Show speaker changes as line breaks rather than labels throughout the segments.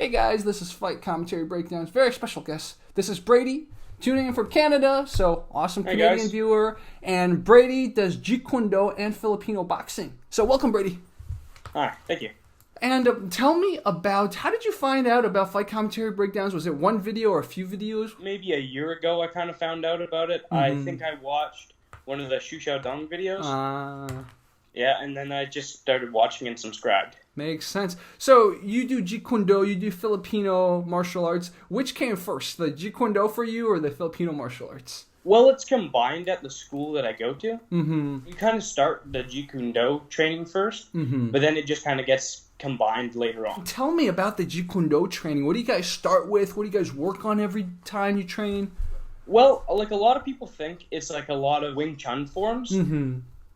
Hey guys, this is Fight Commentary Breakdowns. Very special guest. This is Brady, tuning in from Canada, so awesome Canadian viewer. And Brady does Jeet Kune Do and Filipino boxing. So welcome, Brady.
Hi, thank you.
And tell me about, how did you find out about Fight Commentary Breakdowns? Was it one video or a few videos?
Maybe a year ago I kind of found out about it. I think I watched one of the Shu Xiao Dong videos. Yeah, and then I just started watching and subscribed.
Makes sense. So you do Jeet Kune Do, you do Filipino martial arts. Which came first, the Jeet Kune Do for you or the Filipino martial arts?
Well, it's combined at the school that I go to. You kind of start the Jeet Kune Do training first, but then it just kind of gets combined later on.
Tell me about the Jeet Kune Do training. What do you guys start with? What do you guys work on every time you train?
Well, like a lot of people think it's like a lot of Wing Chun forms,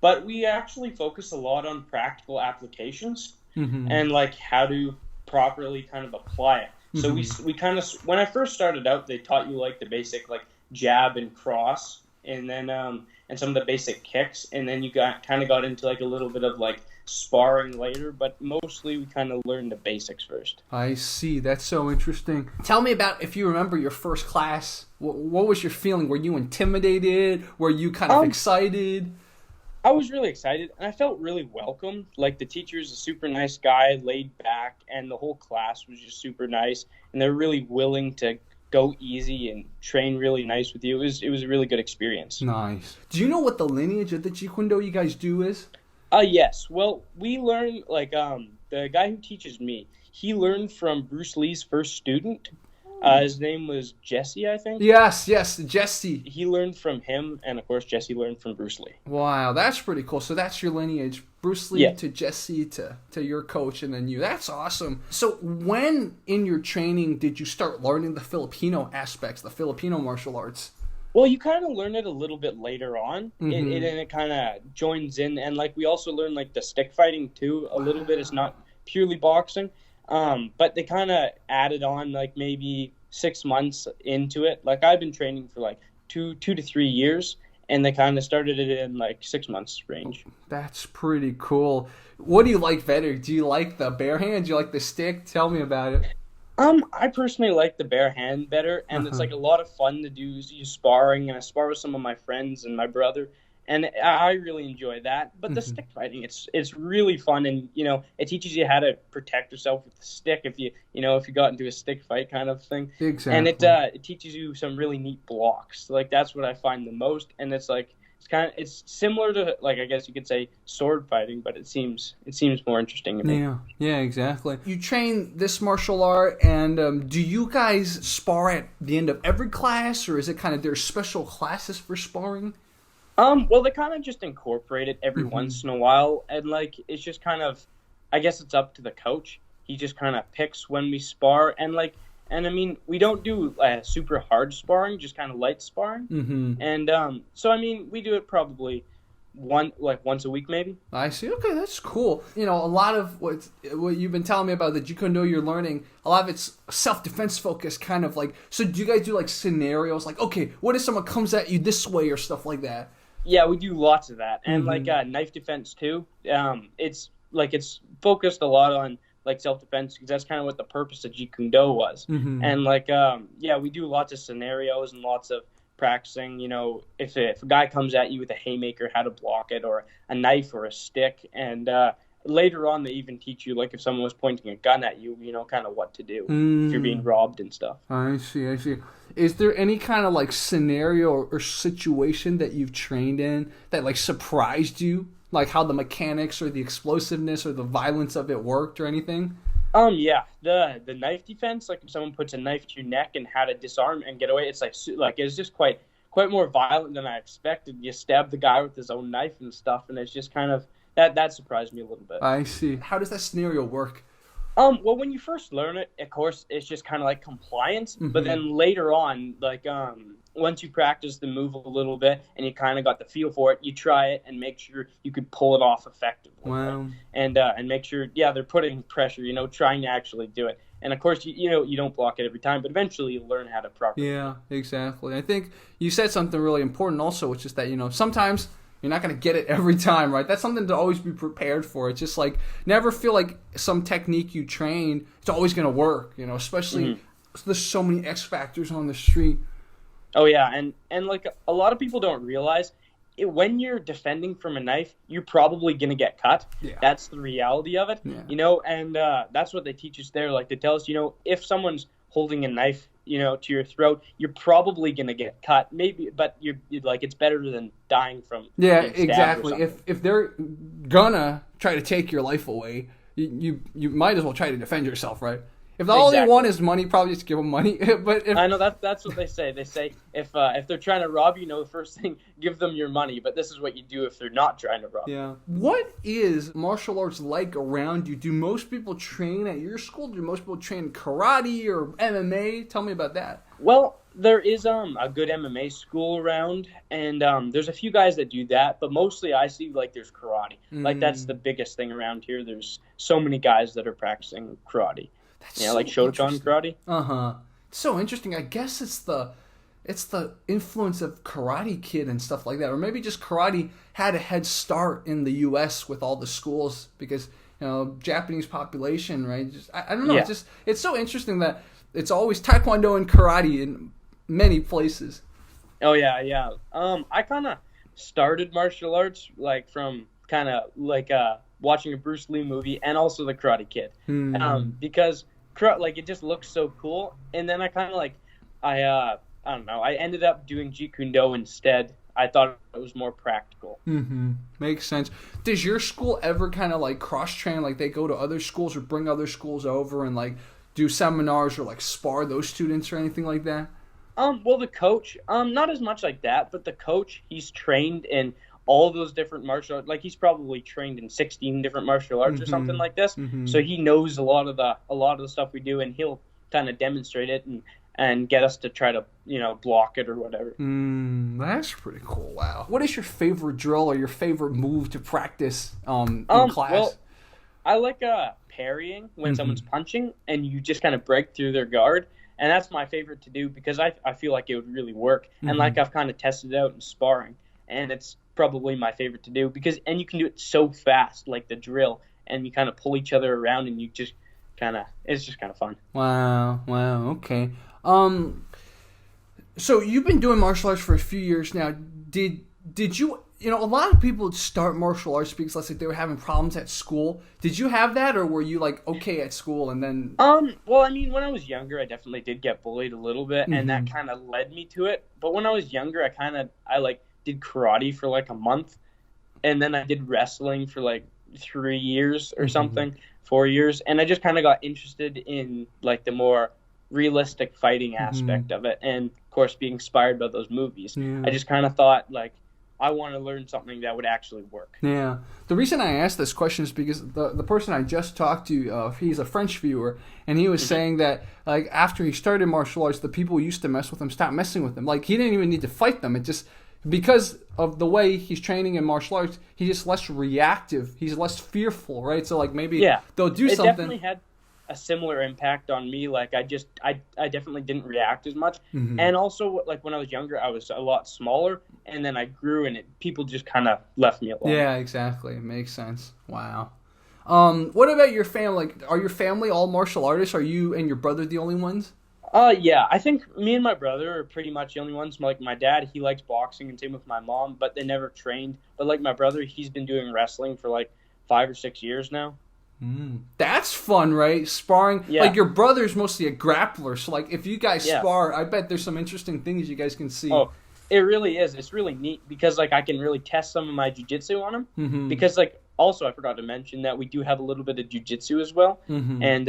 but we actually focus a lot on practical applications and like how to properly kind of apply it. So we kind of, when I first started out, they taught you like the basic like jab and cross, and then and some of the basic kicks, and then you got into like a little bit of like sparring later, but mostly we kind of learned the basics first.
I see. That's so interesting. Tell me about, if you remember your first class, what was your feeling? Were you intimidated? Were you kind of excited?
I was really excited, and I felt really welcome. Like, the teacher's a super nice guy, laid back, and the whole class was just super nice, and they're really willing to go easy and train really nice with you. It was a really good experience.
Nice. Do you know what the lineage of the Jeet Kune Do you guys do is?
Yes. Well, we learn, like, the guy who teaches me, he learned from Bruce Lee's first student. His name was Jesse, I think.
Yes, Jesse.
He learned from him, and of course, Jesse learned from Bruce Lee.
Wow, that's pretty cool. So that's your lineage. Bruce Lee to Jesse to your coach, and then you. That's awesome. So when in your training did you start learning the Filipino aspects, the Filipino martial arts?
Well, you kind of learn it a little bit later on, and it kind of joins in. And, like, we also learn, like, the stick fighting, too, a little bit. It's not purely boxing. But they kind of added on, like, maybe 6 months into it. Like, I've been training for, like, two to 3 years, and they kind of started it in, like, 6 months range.
That's pretty cool. What do you like better? Do you like the bare hand? Do you like the stick? Tell me about it.
I personally like the bare hand better, and it's, like, a lot of fun to do sparring, and I spar with some of my friends and my brother. And I really enjoy that. But the stick fighting, it's really fun, and it teaches you how to protect yourself with the stick if you got into a stick fight kind of thing.
Exactly.
And it teaches you some really neat blocks. Like, that's what I find the most. And it's like it's similar to, like, I guess you could say sword fighting, but it seems more interesting to me.
Yeah, exactly. You train this martial art, and do you guys spar at the end of every class, or is it kind of there's special classes for sparring?
Well, they kind of just incorporate it every once in a while, and, like, it's just kind of, I guess it's up to the coach. He just kind of picks when we spar, and, like, and I mean, we don't do super hard sparring, just kind of light sparring, and so I mean, we do it probably once a week maybe.
I see. Okay, that's cool. A lot of what you've been telling me about the Jeet Kune Do you're learning, a lot of it's self-defense focused, kind of like. So do you guys do like scenarios, like, okay, what if someone comes at you this way or stuff like that?
Yeah, we do lots of that, and like knife defense too. It's focused a lot on like self-defense, because that's kind of what the purpose of Jeet Kune Do was. And like we do lots of scenarios and lots of practicing. If a guy comes at you with a haymaker, how to block it, or a knife or a stick, and later on they even teach you, like, if someone was pointing a gun at you, kind of what to do if you're being robbed and stuff.
I see. Is there any kind of like scenario or situation that you've trained in that like surprised you? Like how the mechanics or the explosiveness or the violence of it worked or anything?
Yeah. The knife defense, like if someone puts a knife to your neck and how to disarm and get away, it's like it's just quite more violent than I expected. You stab the guy with his own knife and stuff, and it's just kind of that surprised me a little bit.
I see. How does that scenario work?
Well, when you first learn it, of course, it's just kind of like compliance. But then later on, like, once you practice the move a little bit and you kind of got the feel for it, you try it and make sure you could pull it off effectively.
Wow.
And make sure, they're putting pressure, trying to actually do it. And of course, you don't block it every time, but eventually you'll learn how to properly.
Yeah, exactly. I think you said something really important also, which is that, sometimes You're not going to get it every time, right? That's something to always be prepared for. It's just like, never feel like some technique you train, it's always going to work, especially there's so many X factors on the street.
Oh, yeah. And like a lot of people don't realize when you're defending from a knife, you're probably going to get cut.
Yeah.
That's the reality of it, and that's what they teach us there. Like they tell us, if someone's holding a knife, to your throat, you're probably going to get cut. Maybe, but you're like, it's better than dying from
exactly. If they're gonna try to take your life away, you might as well try to defend yourself, right? If all they want is money, probably just give them money. But
I know that's what they say. They say if they're trying to rob you, the first thing, give them your money. But this is what you do if they're not trying to rob you.
Yeah. What is martial arts like around you? Do most people train at your school? Do most people train karate or MMA? Tell me about that.
Well, there is a good MMA school around, and there's a few guys that do that. But mostly, I see like there's karate. Like that's the biggest thing around here. There's so many guys that are practicing karate.
That's
like Shotokan karate.
So interesting. I guess it's the influence of Karate Kid and stuff like that, or maybe just karate had a head start in the U.S. with all the schools because Japanese population, right? I don't know.
Yeah.
It's so interesting that it's always Taekwondo and karate in many places.
Oh yeah. I kind of started martial arts like from kind of like watching a Bruce Lee movie and also the Karate Kid, because like it just looks so cool. And then I kind of like I don't know. I ended up doing Jeet Kune Do instead. I thought it was more practical.
Makes sense. Does your school ever kind of like cross train? Like they go to other schools or bring other schools over and like do seminars or like spar those students or anything like that?
Well, the coach, not as much like that, but the coach, he's trained in all those different martial arts. Like he's probably trained in 16 different martial arts or something like this. So he knows a lot of the stuff we do, and he'll kind of demonstrate it and get us to try to block it or whatever.
That's pretty cool. Wow. What is your favorite drill or your favorite move to practice in class?
Well, I like parrying when someone's punching and you just kind of break through their guard. And that's my favorite to do because I feel like it would really work. And like I've kind of tested it out in sparring. And it's probably my favorite to do and you can do it so fast, like the drill. And you kind of pull each other around and you just it's just kind of fun.
Wow. Okay. So you've been doing martial arts for a few years now. Did you... a lot of people start martial arts because, let's say, they were having problems at school. Did you have that, or were you, like, okay at school and then...
Well, I mean, when I was younger, I definitely did get bullied a little bit, and that kind of led me to it. But when I was younger, I did karate for, like, a month, and then I did wrestling for, like, 3 years or something, 4 years, and I just kind of got interested in, like, the more realistic fighting aspect of it, and, of course, being inspired by those movies. I just kind of thought, like, I want to learn something that would actually work.
Yeah. The reason I asked this question is because the person I just talked to, he's a French viewer, and he was saying that like after he started martial arts, the people who used to mess with him stopped messing with him. Like he didn't even need to fight them. It just because of the way he's training in martial arts, he's just less reactive. He's less fearful, right? So like maybe they'll do something.
It definitely had a similar impact on me. Like I definitely didn't react as much. And also like when I was younger, I was a lot smaller, and then I grew, and people just kind of left me alone.
Yeah, exactly. It makes sense. Wow. What about your family? Like, are your family all martial artists? Are you and your brother the only ones?
Yeah, I think me and my brother are pretty much the only ones. Like my dad, he likes boxing, and same with my mom, but they never trained. But like my brother, he's been doing wrestling for like 5 or 6 years now.
That's fun, right? Sparring.
Yeah.
Like your brother's mostly a grappler, so like if you guys spar, I bet there's some interesting things you guys can see.
Oh, it really is. It's really neat because like I can really test some of my jiu-jitsu on him. Because like also I forgot to mention that we do have a little bit of jiu-jitsu as well, and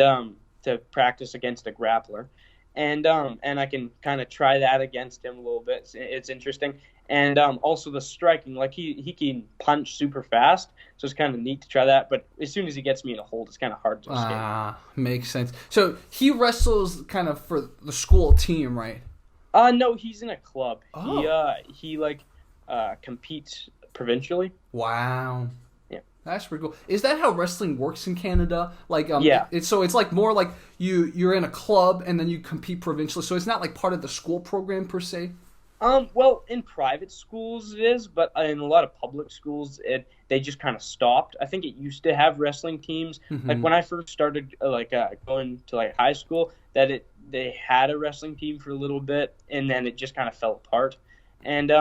to practice against a grappler, and I can kind of try that against him a little bit. It's interesting. And also the striking, like he can punch super fast, so it's kind of neat to try that. But as soon as he gets me in a hold, it's kind of hard to escape.
Makes sense. So he wrestles kind of for the school team, right?
No, he's in a club.
Oh.
He competes provincially.
Wow.
Yeah.
That's pretty cool. Is that how wrestling works in Canada? Like,
yeah.
It's like more like you're in a club and then you compete provincially. So it's not like part of the school program per se.
Well, in private schools it is, but in a lot of public schools they just kind of stopped. I think it used to have wrestling teams. Like when I first started going to like high school, they had a wrestling team for a little bit, and then it just kind of fell apart. And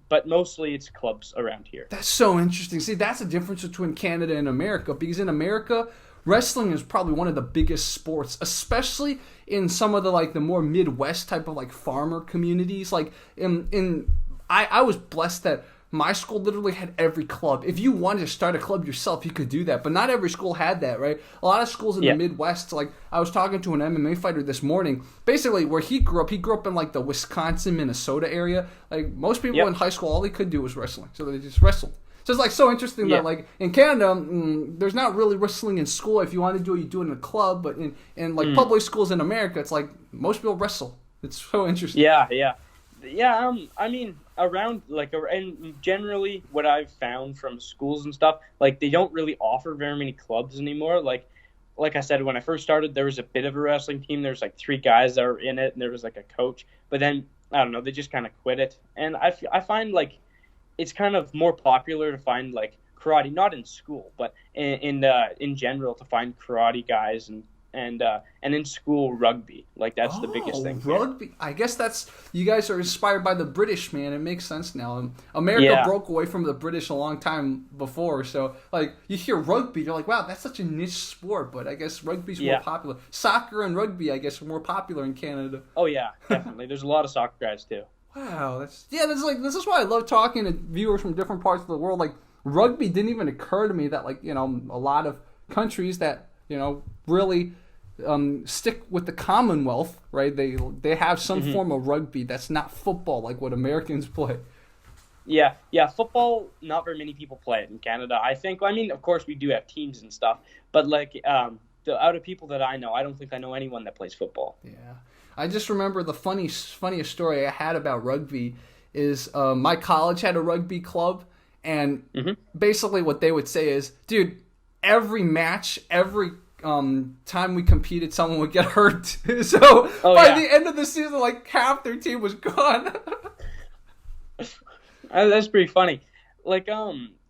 but mostly it's clubs around here.
That's so interesting. See, that's the difference between Canada and America, because in America, wrestling is probably one of the biggest sports, especially in some of the more Midwest type of farmer communities. I was blessed that my school literally had every club. If you wanted to start a club yourself, you could do that, but not every school had that, right? A lot of schools in the Midwest, I was talking to an MMA fighter this morning, basically where he grew up in the Wisconsin, Minnesota area. Most people in high school, all they could do was wrestling, so they just wrestled. So it's so interesting that in Canada, there's not really wrestling in school. If you want to do it, you do it in a club. But in public schools in America, it's most people wrestle. It's so interesting.
Yeah. I mean, around and generally, what I've found from schools and stuff, they don't really offer very many clubs anymore. Like I said, when I first started, there was a bit of a wrestling team. There was 3 guys that were in it, and there was a coach. But then I don't know, they just kind of quit it. And I find it's kind of more popular to find karate, not in school, but in general, to find karate guys and in school rugby. That's the biggest thing.
Rugby. I guess you guys are inspired by the British, man. It makes sense now. America broke away from the British a long time before, so you hear rugby, you're like, wow, that's such a niche sport. But I guess rugby's more popular. Soccer and rugby, I guess, are more popular in Canada.
Oh yeah, definitely. There's a lot of soccer guys too.
Wow, this is why I love talking to viewers from different parts of the world. Rugby didn't even occur to me that a lot of countries that really stick with the Commonwealth, right? They have some form of rugby that's not football like what Americans play.
Yeah, football, not very many people play it in Canada, I think. I mean, of course we do have teams and stuff, but out of people that I know, I don't think I know anyone that plays football.
Yeah. I just remember the funniest story I had about rugby is my college had a rugby club, and basically what they would say is, dude, every match, every time we competed, someone would get hurt. So by the end of the season, half their team was gone.
That's pretty funny.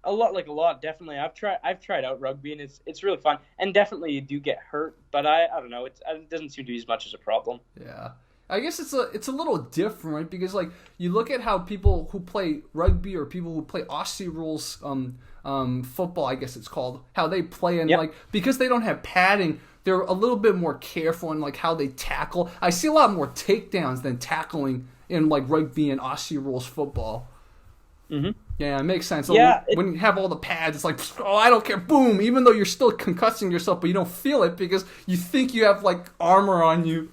A lot. Definitely, I've tried out rugby, and it's really fun. And definitely, you do get hurt, but I don't know. It doesn't seem to be as much as a problem.
Yeah, I guess it's a little different, right? Because you look at how people who play rugby or people who play Aussie rules football, I guess it's called, how they play, and because they don't have padding, they're a little bit more careful in how they tackle. I see a lot more takedowns than tackling in rugby and Aussie rules football. Yeah, it makes sense. When you have all the pads, it's I don't care, boom, even though you're still concussing yourself, but you don't feel it because you think you have armor on you.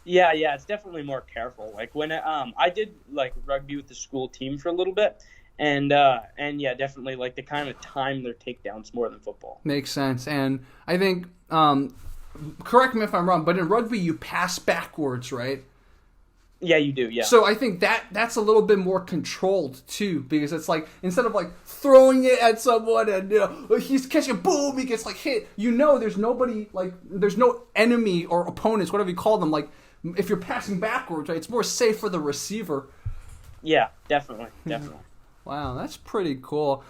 Yeah, it's definitely more careful. When I did rugby with the school team for a little bit, and yeah, definitely they kind of time their takedowns more than football.
Makes sense. And I think correct me if I'm wrong, but in rugby you pass backwards, right?
Yeah, you do, yeah. So
I think that's a little bit more controlled, too, because it's instead of, throwing it at someone and, he's catching, boom, he gets, hit. There's nobody, there's no enemy or opponents, whatever you call them. If you're passing backwards, right, it's more safe for the receiver.
Yeah, definitely.
Wow, that's pretty cool.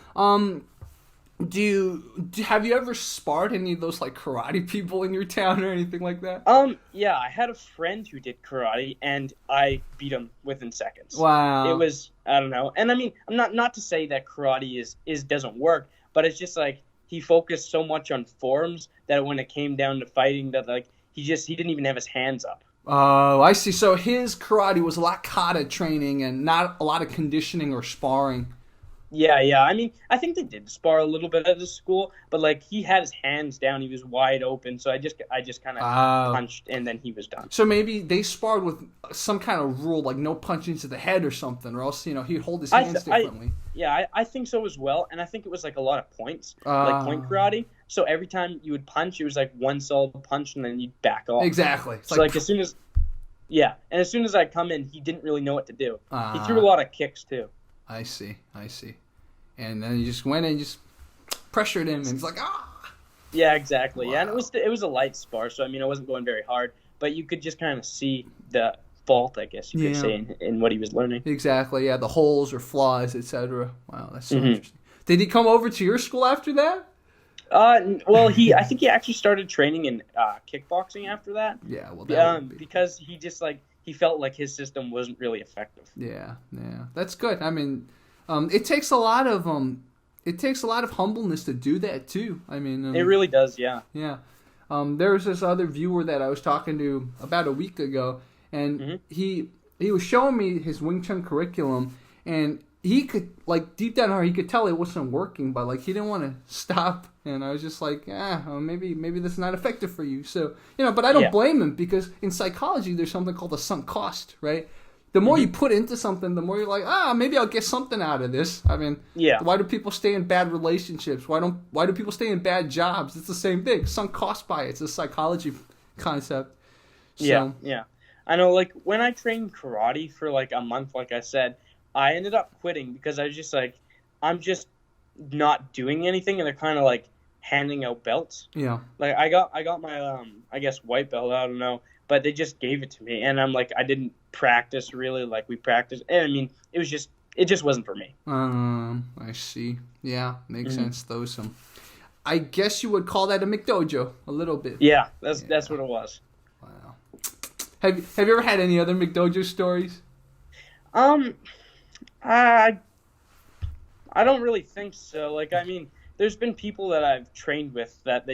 Have you ever sparred any of those karate people in your town or anything like that?
Yeah, I had a friend who did karate, and I beat him within seconds.
Wow.
It was, I don't know, and I mean, I'm not to say that karate is doesn't work, but it's just he focused so much on forms that when it came down to fighting, that he didn't even have his hands up.
Oh, I see. So his karate was a lot kata training and not a lot of conditioning or sparring.
Yeah. I mean, I think they did spar a little bit at the school, but he had his hands down, he was wide open, so I just kind of punched, and then he was done.
So maybe they sparred with some kind of rule, no punching to the head or something, or else he'd hold his hands differently.
I think so as well, and I think it was a lot of points, point karate. So every time you would punch, it was one solid punch, and then you'd back off.
Exactly.
It's so as soon as, and as soon as I come in, he didn't really know what to do. He threw a lot of kicks too.
I see. And then you just went and just pressured him, and it's
Yeah, exactly.
Wow.
Yeah, and it was a light spar, so I mean, I wasn't going very hard, but you could just kind of see the fault, I guess you could say, in what he was learning.
Exactly. Yeah, the holes or flaws, etc. Wow, that's so interesting. Did he come over to your school after that?
Well, I think he actually started training in kickboxing after that.
Yeah, well,
because he just he felt like his system wasn't really effective.
Yeah, that's good. I mean, it takes a lot of humbleness to do that too. I mean,
it really does. Yeah.
Yeah. There was this other viewer that I was talking to about a week ago, and he was showing me his Wing Chun curriculum, and he could, like, deep down in he could tell it wasn't working, but like he didn't want to stop. And I was just like, maybe this is not effective for you. So, but I don't blame him, because in psychology there's something called a sunk cost, right? The more you put into something, the more you're like, maybe I'll get something out of this. I mean, why do people stay in bad relationships? Why do people stay in bad jobs? It's the same thing. Sunk cost by it. It's a psychology concept. So,
yeah. I know, like, when I trained karate for like a month, like I said, I ended up quitting because I was just like, I'm just not doing anything, and they're kind of like handing out belts. Yeah. Like, I got my I guess white belt, I don't know, but they just gave it to me, and I'm like, I didn't practice really like we practiced. And I mean, it just wasn't for me.
I see. Yeah, makes sense though. I guess you would call that a McDojo a little bit.
Yeah, that's what it was.
Wow. Have you ever had any other McDojo stories?
I don't really think so. Like, I mean, there's been people that I've trained with that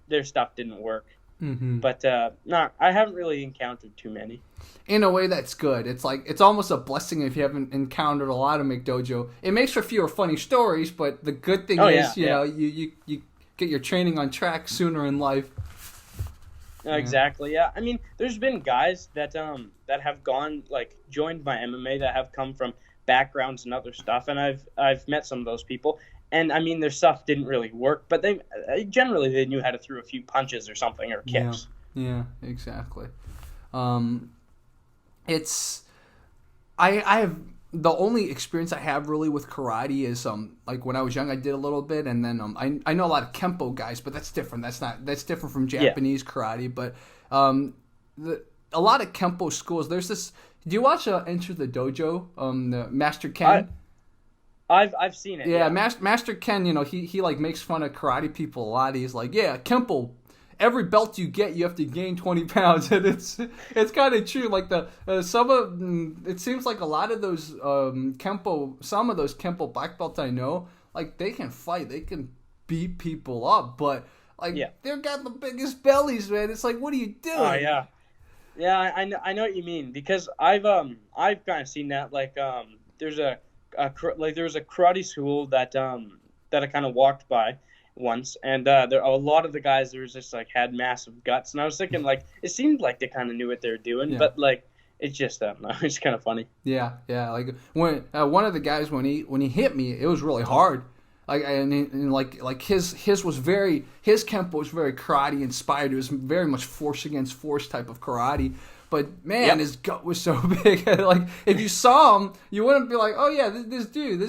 their stuff didn't work. But I haven't really encountered too many.
In a way, that's good. It's like, it's almost a blessing if you haven't encountered a lot of McDojo. It makes for fewer funny stories, but the good thing is, you know, you get your training on track sooner in life.
Exactly. Yeah. I mean, there's been guys that have gone, like, joined my MMA that have come from backgrounds and other stuff, and I've met some of those people. And, I mean, their stuff didn't really work, but they knew how to throw a few punches or something, or kicks.
Yeah, exactly. I have, the only experience I have really with karate is, like, when I was young, I did a little bit, and then, I know a lot of Kempo guys, but that's different. That's different from Japanese karate, but, a lot of Kempo schools, there's this, do you watch Enter the Dojo, the Master Ken?
I've seen it.
Yeah. Master Ken, you know, he like makes fun of karate people a lot. He's like, yeah, Kempo, every belt you get, you have to gain 20 pounds, and it's kind of true. Like it seems like a lot of those some of those Kempo black belts I know, like, they can fight, they can beat people up, but like they've got the biggest bellies, man. It's like, what are you doing?
Oh yeah. Yeah, I know what you mean, because I've kind of seen that. Like, there was a karate school that I kind of walked by once, and a lot of the guys, there was just like had massive guts, and I was thinking, like, it seemed like they kind of knew what they were doing, but like, it's just it's kind of funny. Yeah.
Like, when one of the guys, when he hit me, it was really hard. Like, and like his Kempo was very karate inspired. It was very much force against force type of karate. But man, his gut was so big. Like, if you saw him, you wouldn't be like, oh yeah, this dude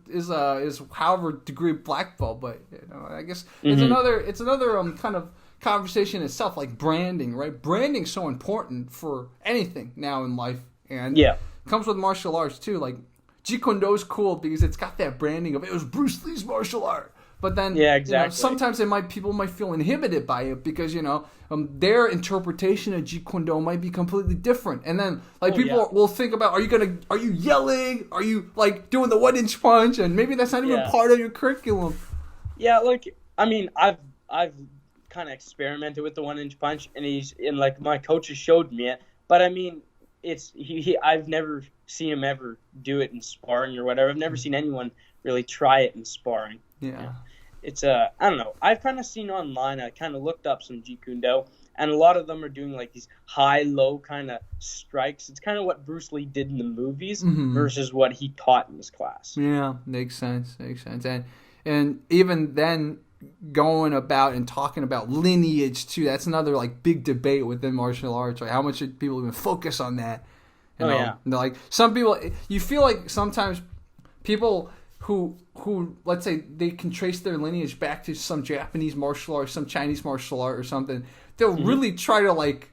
is however degree black belt. But, you know, I guess it's another kind of conversation itself, like branding, right? Branding's so important for anything now in life, and it comes with martial arts too. Like, Jeet Kune Do is cool because it's got that branding of, it was Bruce Lee's martial art. But then, you know, sometimes people might feel inhibited by it because, you know, their interpretation of Jeet Kune Do might be completely different. And then, like, people will think about, are you yelling? Are you, like, doing the 1-inch punch? And maybe that's not even part of your curriculum.
Yeah, like, I mean, I've kind of experimented with the 1-inch punch, and like, my coaches showed me it. But I mean, I've never seen him ever do it in sparring or whatever. I've never seen anyone really try it in sparring.
Yeah.
It's I don't know. I've kind of seen online. I kind of looked up some Jeet Kune Do, and a lot of them are doing like these high-low kind of strikes. It's kind of what Bruce Lee did in the movies versus what he taught in his class.
Yeah, makes sense. And even then, going about and talking about lineage too. That's another like big debate within martial arts. Right? How much should people even focus on that? You know? Like, some people, you feel like sometimes people who let's say they can trace their lineage back to some Japanese martial art, some Chinese martial art or something, they'll really try to like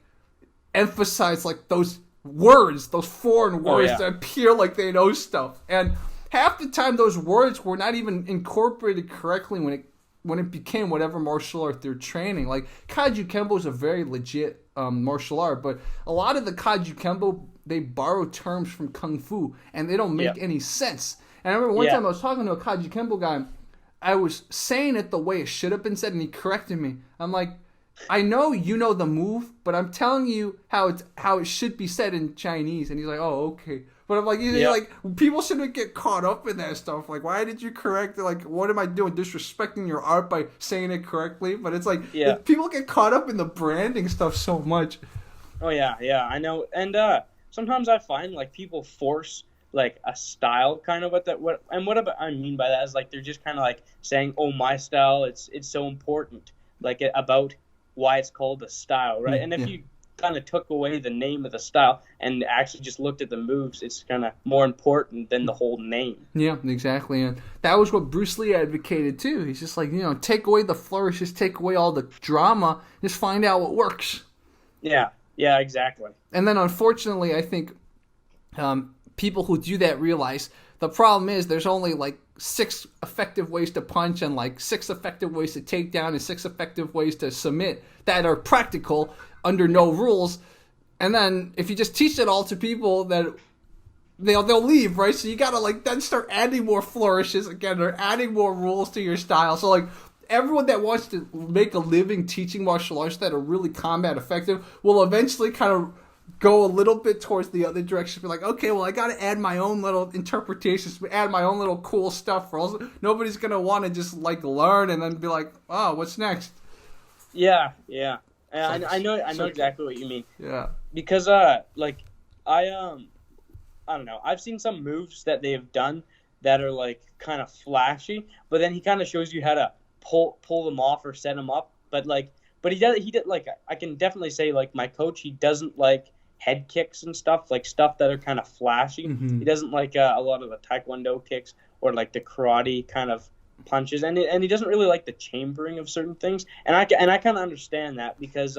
emphasize like those words, those foreign words
yeah.
that appear like they know stuff. And half the time those words were not even incorporated correctly when it became whatever martial art they're training. Like, Kaiju Kembo is a very legit martial art, but a lot of the Kaiju Kembo, they borrow terms from Kung Fu, and they don't make any sense. And I remember one time I was talking to a Kaiju Kembo guy, I was saying it the way it should have been said, and he corrected me. I'm like, I know you know the move, but I'm telling you how it should be said in Chinese. And he's like, oh, okay. But I'm like, like, people shouldn't get caught up in that stuff. Like, why did you correct it? Like, what am I doing? Disrespecting your art by saying it correctly? But it's like, people get caught up in the branding stuff so much.
Oh, yeah, I know. And sometimes I find, like, people force, like, a style kind of what I mean by that is, like, they're just kind of, like, saying, oh, my style, it's so important. Like, about why it's called a style, right? And if you kind of took away the name of the style and actually just looked at the moves, it's kind of more important than the whole name.
Yeah, exactly. And that was what Bruce Lee advocated too. He's just like, take away the flourishes, take away all the drama, just find out what works.
Yeah, exactly.
And then unfortunately, I think people who do that realize the problem is there's only like 6 effective ways to punch and like 6 effective ways to take down and 6 effective ways to submit that are practical under no rules. And then if you just teach it all to people, that they'll leave, right? So you gotta like then start adding more flourishes again or adding more rules to your style. So like everyone that wants to make a living teaching martial arts that are really combat effective will eventually kind of go a little bit towards the other direction. Be like, okay, well, I got to add my own little interpretations, add my own little cool stuff. For else, nobody's gonna want to just like learn and then be like, oh, what's next?
Yeah. And I know exactly what you mean.
Yeah.
Because like I don't know. I've seen some moves that they've done that are like kind of flashy, but then he kind of shows you how to pull them off or set them up. But he did like, I can definitely say like my coach, he doesn't like head kicks and stuff that are kind of flashy. Mm-hmm. He doesn't like a lot of the taekwondo kicks or like the karate kind of punches, and he doesn't really like the chambering of certain things. And I kind of understand that because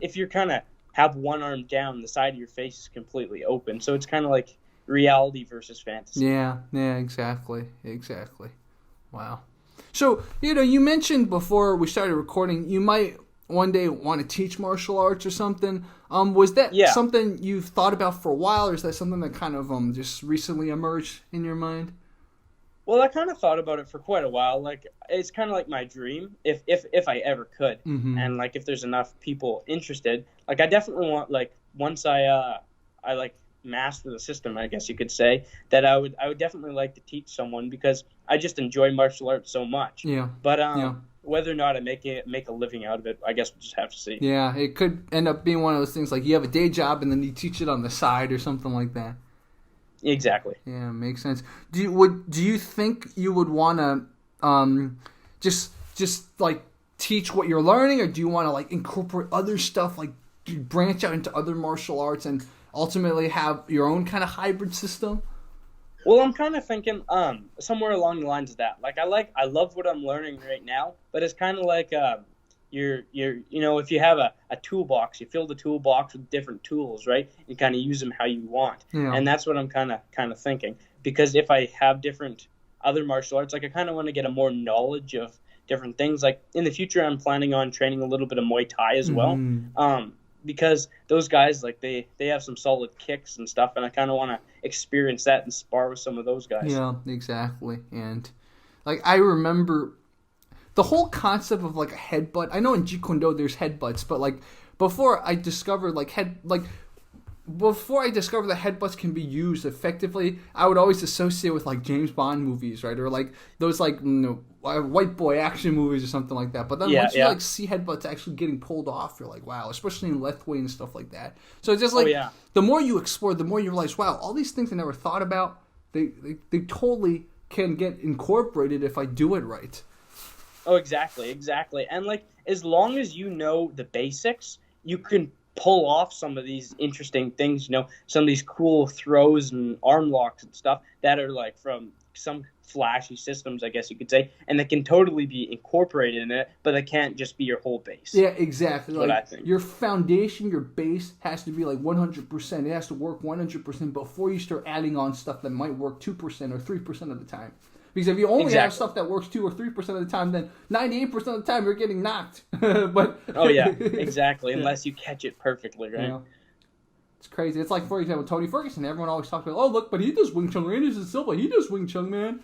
if you're kind of have one arm down, the side of your face is completely open, so it's kind of like reality versus fantasy.
Yeah, exactly. Wow. So, you mentioned before we started recording, you might one day want to teach martial arts or something. Was that something you've thought about for a while, or is that something that kind of just recently emerged in your mind?
Well, I kind of thought about it for quite a while. Like, it's kind of like my dream, if I ever could, and like if there's enough people interested. Like, I definitely want, like, once I like master the system, I guess you could say, that I would definitely like to teach someone because I just enjoy martial arts so much.
Yeah.
But whether or not I make a living out of it, I guess we'll just have to see.
Yeah, it could end up being one of those things like you have a day job and then you teach it on the side or something like that.
Exactly.
Yeah, makes sense. Do you think you would want to just like teach what you're learning, or do you want to like incorporate other stuff, like branch out into other martial arts and ultimately have your own kind of hybrid system?
Well, I'm kind of thinking somewhere along the lines of that. Like I love what I'm learning right now, but it's kind of like you're if you have a toolbox, you fill the toolbox with different tools, right? You kind of use them how you want. Yeah. And that's what I'm kind of thinking, because if I have different other martial arts, like I kind of want to get a more knowledge of different things. Like in the future, I'm planning on training a little bit of Muay Thai as well. Because those guys, like they have some solid kicks and stuff, and I kind of want to experience that and spar with some of those guys.
Yeah, exactly. And like I remember the whole concept of like a headbutt. I know in Jeet Kune Do there's headbutts, but like before I discovered that headbutts can be used effectively, I would always associate with like James Bond movies, right? Or like those like white boy action movies or something like that. But then once you like see headbutts actually getting pulled off, you're like, wow, especially in Lethwei and stuff like that. So it's just like the more you explore, the more you realize, wow, all these things I never thought about, they totally can get incorporated if I do it right.
Oh, exactly. And like as long as you know the basics, you can pull off some of these interesting things, some of these cool throws and arm locks and stuff that are like from some flashy systems, I guess you could say, and that can totally be incorporated in it, but it can't just be your whole base.
Yeah, exactly.
That's what I
Like
think.
your foundation, your base has to be like 100%. It has to work 100% before you start adding on stuff that might work 2% or 3% of the time. Because if you only have stuff that works 2 or 3% of the time, then 98% of the time you're getting knocked. But
oh yeah, exactly. Unless you catch it perfectly, right?
Yeah. It's crazy. It's like, for example, Tony Ferguson. Everyone always talks about, oh look, but he does Wing Chun. Anderson Silva, he does Wing Chun, man.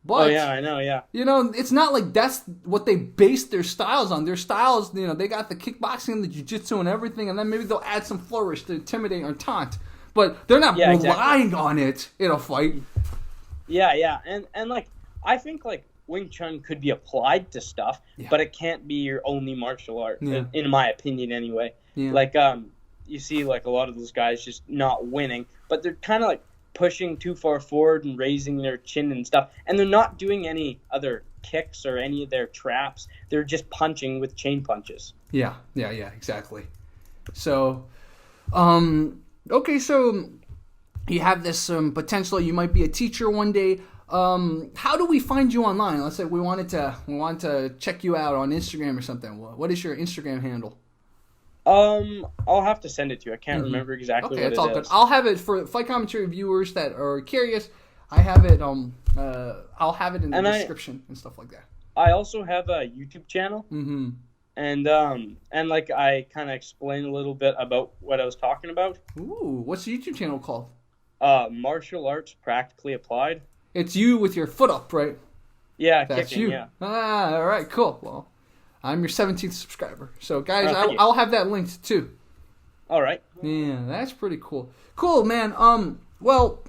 But,
oh yeah, I know, yeah.
You know, it's not like that's what they base their styles on. Their styles, you know, they got the kickboxing and the jiu-jitsu and everything, and then maybe they'll add some flourish to intimidate or taunt. But they're not relying on it in a fight.
Yeah. And like, I think, like, Wing Chun could be applied to stuff, but it can't be your only martial art, in my opinion anyway. Yeah. Like, you see, like, a lot of those guys just not winning, but they're kind of, like, pushing too far forward and raising their chin and stuff, and they're not doing any other kicks or any of their traps. They're just punching with chain punches. Yeah, exactly. So, okay, so you have this potential. You might be a teacher one day. How do we find you online? Let's say we want to check you out on Instagram or something. What is your Instagram handle? I'll have to send it to you. I can't remember exactly what it is. Okay, it's all good.
I'll have it for Fight Commentary viewers that are curious. I have it. I'll have it in the description and stuff like that.
I also have a YouTube channel. Mm-hmm. And like I kind of explain a little bit about what I was talking about.
Ooh, what's the YouTube channel called?
Martial Arts Practically Applied.
It's you with your foot up, right?
Yeah,
that's
kicking,
you.
Yeah.
Ah, all right, cool. Well, I'm your 17th subscriber. So, guys, I'll have that linked too.
All right.
Yeah, that's pretty cool. Cool, man. Well,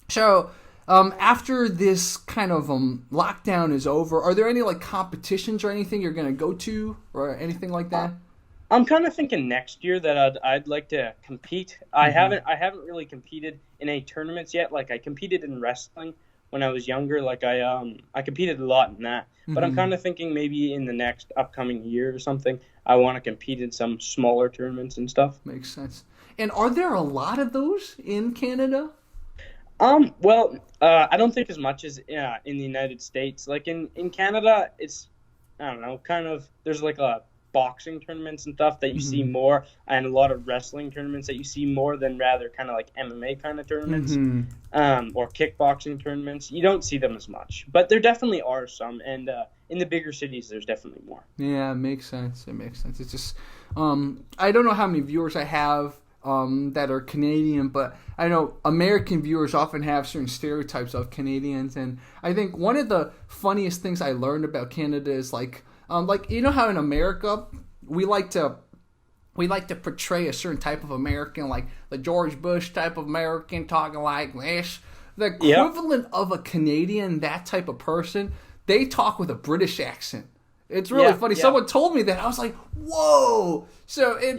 so after this kind of lockdown is over, are there any like competitions or anything you're gonna go to or anything like that?
I'm kind of thinking next year that I'd like to compete. I haven't really competed in any tournaments yet. Like I competed in wrestling when I was younger. Like I competed a lot in that. But I'm kind of thinking maybe in the next upcoming year or something, I want to compete in some smaller tournaments and stuff.
Makes sense. And are there a lot of those in Canada?
Well, I don't think as much as in the United States. Like in Canada, it's, I don't know, kind of, there's like a boxing tournaments and stuff that you see more, and a lot of wrestling tournaments that you see more than rather kind of like MMA kind of tournaments, or kickboxing tournaments. You don't see them as much, but there definitely are some, and in the bigger cities, there's definitely more.
Yeah, it makes sense. It makes sense. It's just, I don't know how many viewers I have that are Canadian, but I know American viewers often have certain stereotypes of Canadians, and I think one of the funniest things I learned about Canada is like you know how in America we like to portray a certain type of American, like the George Bush type of American talking like this. The equivalent of a Canadian, that type of person, they talk with a British accent. It's really funny. Someone told me that. I was like, whoa. So in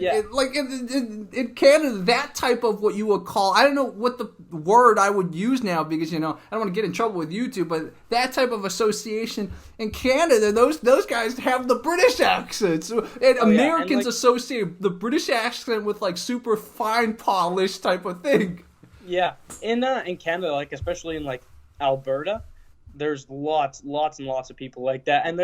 Canada, that type of what you would call, I don't know what the word I would use now because, you know, I don't want to get in trouble with YouTube, but that type of association in Canada, those guys have the British accents. And Americans associate the British accent with like super fine polished type of thing.
Yeah. In Canada, like especially in like Alberta, there's lots and lots of people like that, and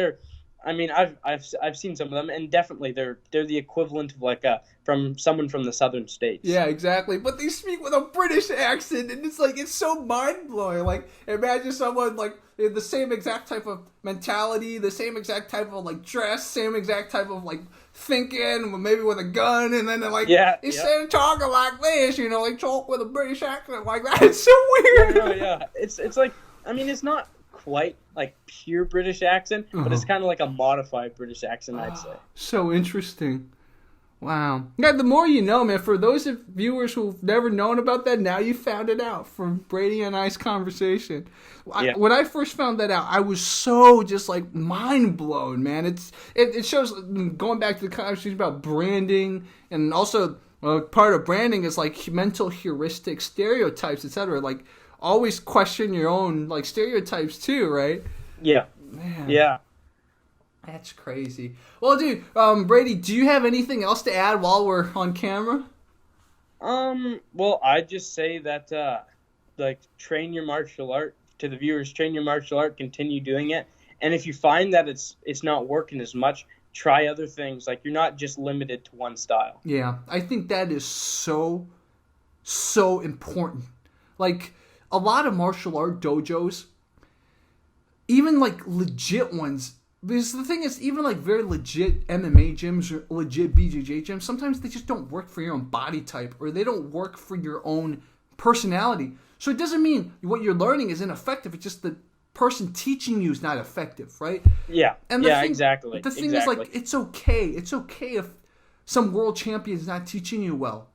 I've seen some of them, and definitely they're the equivalent of like from someone from the southern states.
Yeah, exactly. But they speak with a British accent, and it's so mind blowing. Like imagine someone like the same exact type of mentality, the same exact type of like dress, same exact type of like thinking, maybe with a gun, and then they're like, instead of talking like this, you know, like talk with a British accent like that. It's so weird.
Yeah. It's like, I mean, it's not quite like pure British accent, but it's kind of like a modified British accent, I'd say.
So interesting. Wow. Yeah, the more you know, man. For those of viewers who've never known about that, now you found it out from Brady and I's conversation. When I first found that out, I was so just like mind blown, man. It shows, going back to the conversation about branding, and also part of branding is like mental heuristic stereotypes, etc. Like always question your own like stereotypes too, right?
Yeah.
Man.
Yeah.
That's crazy. Well, dude, Brady, do you have anything else to add while we're on camera?
Well, I'd just say that like train your martial art to the viewers, train your martial art, continue doing it. And if you find that it's not working as much, try other things. Like, you're not just limited to one style.
Yeah, I think that is so important. Like, a lot of martial art dojos, even like legit ones, because the thing is, even like very legit MMA gyms or legit BJJ gyms, sometimes they just don't work for your own body type, or they don't work for your own personality. So it doesn't mean what you're learning is ineffective. It's just the person teaching you is not effective, right?
Yeah.
And
exactly.
The thing is, like, it's okay. It's okay if some world champion is not teaching you well.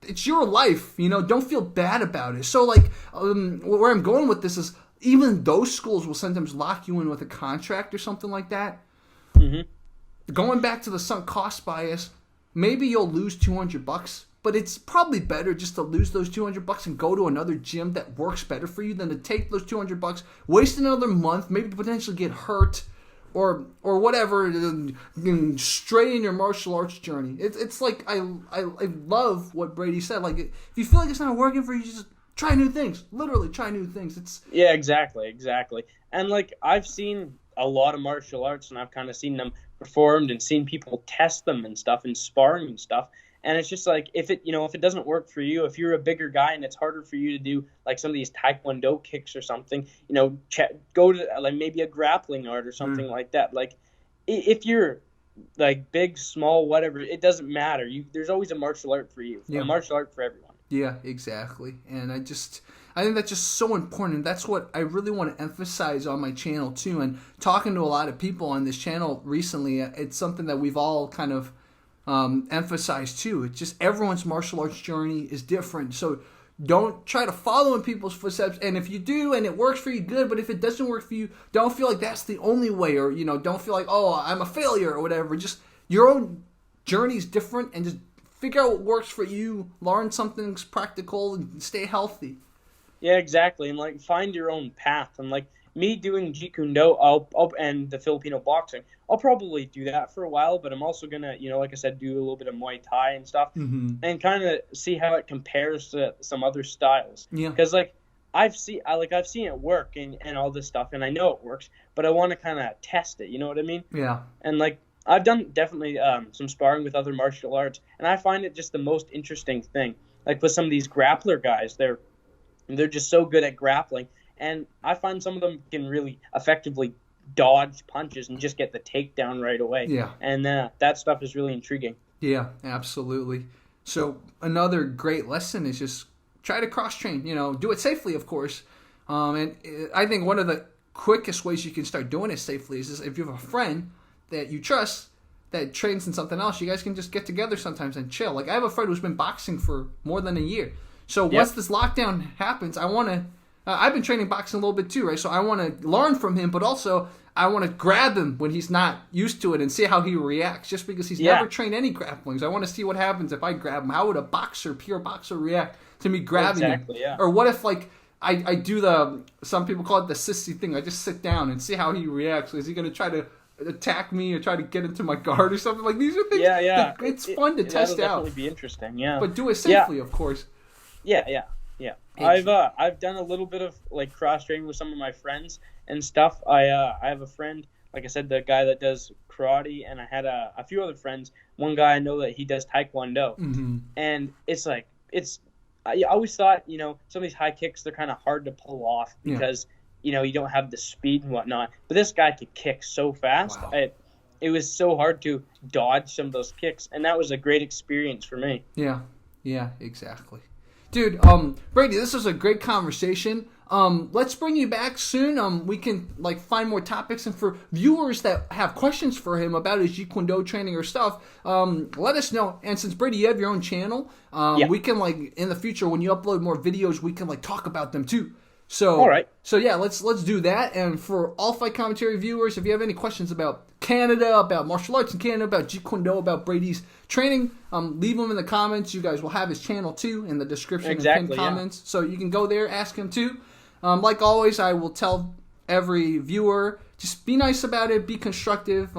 It's your life, Don't feel bad about it. So, like, where I'm going with this is, even those schools will sometimes lock you in with a contract or something like that. Mm-hmm. Going back to the sunk cost bias, maybe you'll lose $200, but it's probably better just to lose those $200 and go to another gym that works better for you than to take those $200, waste another month, maybe potentially get hurt, or whatever, and stray in your martial arts journey. It's like, I love what Brady said. Like, if you feel like it's not working for you, just try new things. Literally, try new things.
Yeah, exactly. And, like, I've seen a lot of martial arts, and I've kind of seen them performed and seen people test them and stuff and sparring and stuff. And it's just like, if it doesn't work for you, if you're a bigger guy and it's harder for you to do like some of these taekwondo kicks or something, go to like maybe a grappling art or something like that. Like, if you're like big, small, whatever, it doesn't matter. There's always a martial art for you. Yeah. A martial art for everyone.
Yeah, exactly. And I think that's just so important. That's what I really want to emphasize on my channel too. And talking to a lot of people on this channel recently, it's something that we've all kind of emphasized too. It's just everyone's martial arts journey is different. So don't try to follow in people's footsteps. And if you do and it works for you, good. But if it doesn't work for you, don't feel like that's the only way, or don't feel like, oh, I'm a failure or whatever. Just your own journey is different, and just figure out what works for you. Learn something practical and stay healthy.
Yeah, exactly. And like, find your own path. And like me doing Jeet Kune Do and the Filipino boxing, I'll probably do that for a while, but I'm also gonna, like I said, do a little bit of Muay Thai and stuff, and kind of see how it compares to some other styles. Yeah. Because like I've seen it work and all this stuff, and I know it works, but I want to kind of test it. You know what I mean? Yeah. And like, I've done definitely some sparring with other martial arts, and I find it just the most interesting thing. Like with some of these grappler guys, they're just so good at grappling, and I find some of them can really effectively dodge punches and just get the takedown right away. Yeah. And that stuff is really intriguing. Yeah, absolutely. So another great lesson is just try to cross-train. Do it safely, of course. And I think one of the quickest ways you can start doing it safely is if you have a friend that you trust that trains in something else, you guys can just get together sometimes and chill. Like, I have a friend who's been boxing for more than a year. So once this lockdown happens, I want to... I've been training boxing a little bit too, right? So I want to learn from him, but also I want to grab him when he's not used to it and see how he reacts, just because he's never trained any grappling. So I want to see what happens if I grab him. How would a pure boxer react to me grabbing him? Yeah. Or what if, like, I do some people call it the sissy thing. I just sit down and see how he reacts. Is he going to try to attack me or try to get into my guard or something? Like, these are things that it's fun to test out. That'll definitely be interesting, yeah. But do it safely, of course. Yeah. I've done a little bit of like cross training with some of my friends and stuff. I have a friend, like I said, the guy that does karate, and I had a few other friends. One guy I know that he does taekwondo, and I always thought, some of these high kicks, they're kind of hard to pull off because you don't have the speed and whatnot. But this guy could kick so fast. Wow. It was so hard to dodge some of those kicks, and that was a great experience for me. Yeah, exactly. Dude, Brady, this was a great conversation. Let's bring you back soon. We can find more topics, and for viewers that have questions for him about his Jeet Kune Do training or stuff, let us know. And since Brady, you have your own channel, we can in the future when you upload more videos, we can talk about them too. So, all right. So yeah, let's do that. And for all Fight Commentary viewers, if you have any questions about Canada, about martial arts in Canada, about Jeet Kune Do, about Brady's training, leave them in the comments. You guys will have his channel too in the description and pinned comments, so you can go there, ask him too. Like always, I will tell every viewer, just be nice about it, be constructive.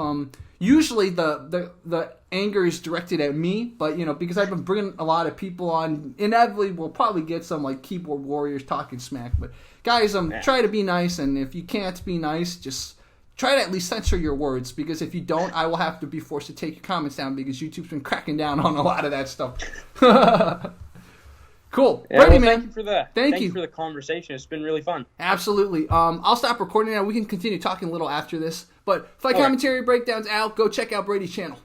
usually the anger is directed at me, but because I've been bringing a lot of people on, inevitably we'll probably get some like keyboard warriors talking smack. But guys, try to be nice, and if you can't be nice, just try to at least censor your words, because if you don't, I will have to be forced to take your comments down because YouTube's been cracking down on a lot of that stuff. Cool.
Yeah,
Brady,
well,
man.
Thank you for that.
Thank you
for the conversation. It's been really fun.
Absolutely. I'll stop recording now. We can continue talking a little after this. But Fight Commentary Breakdowns out. Go check out Brady's channel.